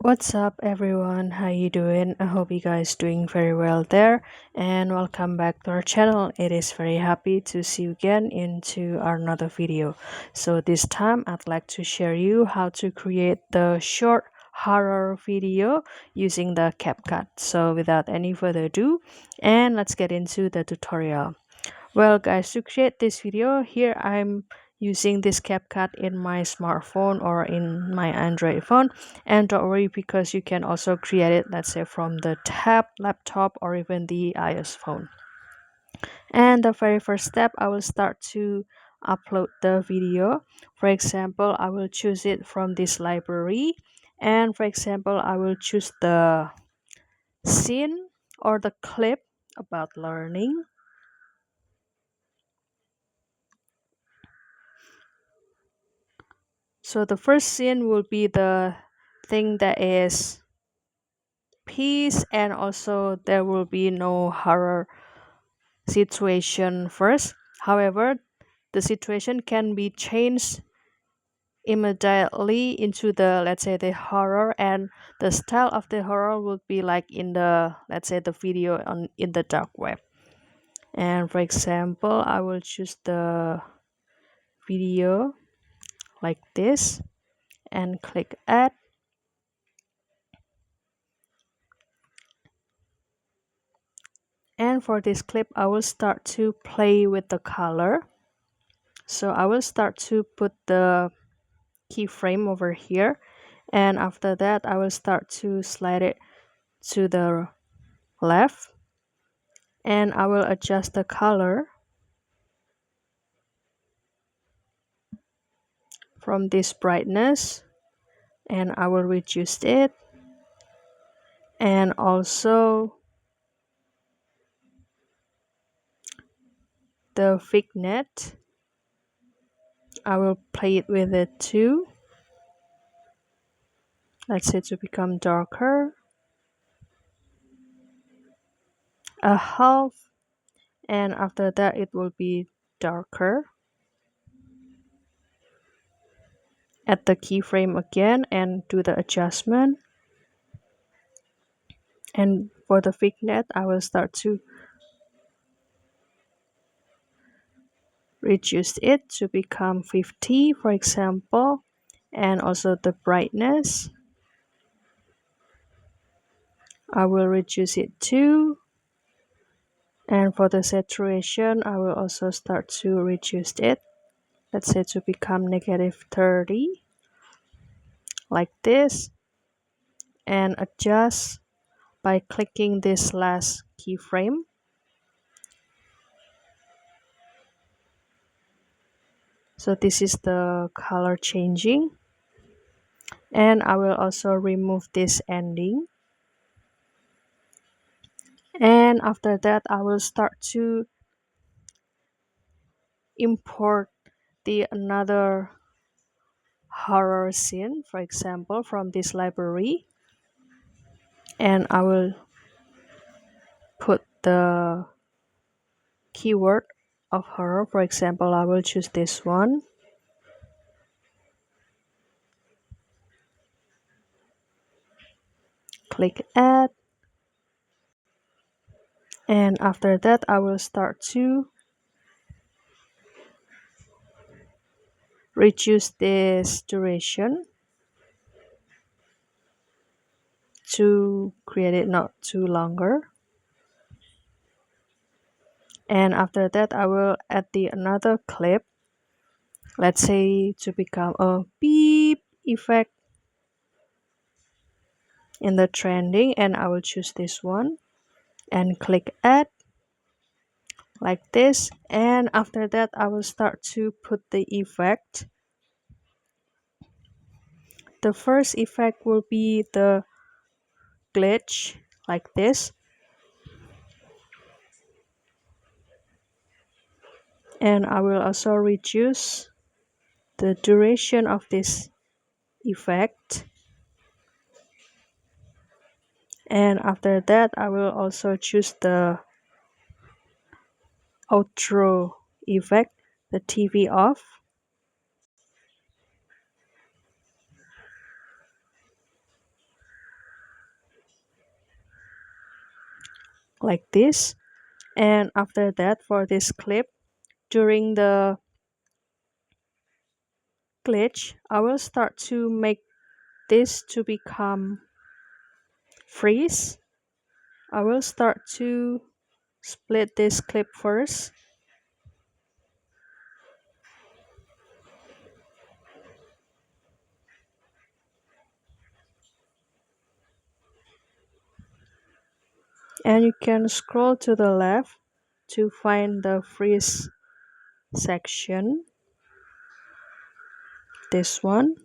What's up everyone? How you doing? I hope you guys doing very well there and welcome back to our channel. It is very happy to see you again into another video. So this time I'd like to share you how to create the short horror video using the CapCut. So without any further ado, and let's get into the tutorial. Well guys, to create this video here I'm using this CapCut in my smartphone or in my Android phone, and don't worry because you can also create it, let's say, from the tab, laptop, or even the iOS phone. And the very first step, I will start to upload the video. For example, I will choose it from this library, and for example I will choose the scene or the clip about learning. So the first scene will be the thing that is peace, and also there will be no horror situation first. However, the situation can be changed immediately into the, let's say, the horror, and the style of the horror would be like in the, let's say, the video on in the dark web. And for example, I will choose the video like this and click add. And for this clip, I will start to play with the color. So I will start to put the keyframe over here. And after that, I will start to slide it to the left. And I will adjust the color from this brightness. And I will reduce it. And also the vignette, I will play it with it too. Let's say to become darker. A half, and after that it will be darker. Add the keyframe again and do the adjustment. And for the vignette, I will start to reduce it to become 50, for example. And also the brightness, I will reduce it too. And for the saturation, I will also start to reduce it. Let's say to become -30, like this. And adjust by clicking this last keyframe. So this is the color changing. And I will also remove this ending. And after that, I will start to import the another horror scene, for example, from this library. And I will put the keyword of horror. For example, I will choose this one. Click add. And after that, I will start to reduce this duration to create it not too longer. And after that, I will add the another clip, let's say to become a beep effect in the trending, and I will choose this one and click add like this. And after that, I will start to put the effect. The first effect will be the glitch like this, and I will also reduce the duration of this effect. And after that, I will also choose the outro effect, the TV off. like this. And after that, for this clip, during the glitch, I will start to make this to become freeze. I will start to split this clip first. And you can scroll to the left to find the freeze section. This one.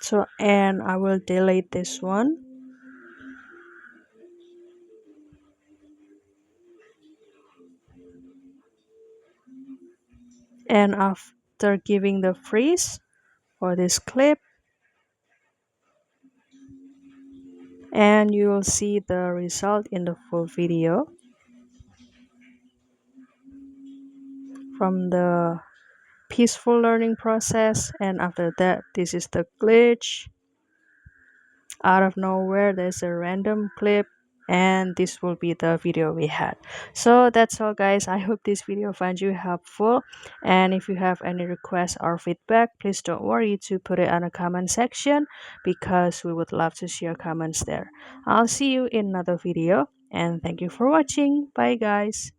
So, and I will delete this one. And after giving the freeze for this clip, and you will see the result in the full video from the peaceful learning process. And after that, this is the glitch. Out of nowhere, there's a random clip, and this will be the video we had. So that's all, guys. I hope this video finds you helpful, and if you have any requests or feedback, please don't worry to put it on the comment section, because we would love to see your comments there. I'll see you in another video, and thank you for watching. Bye, guys.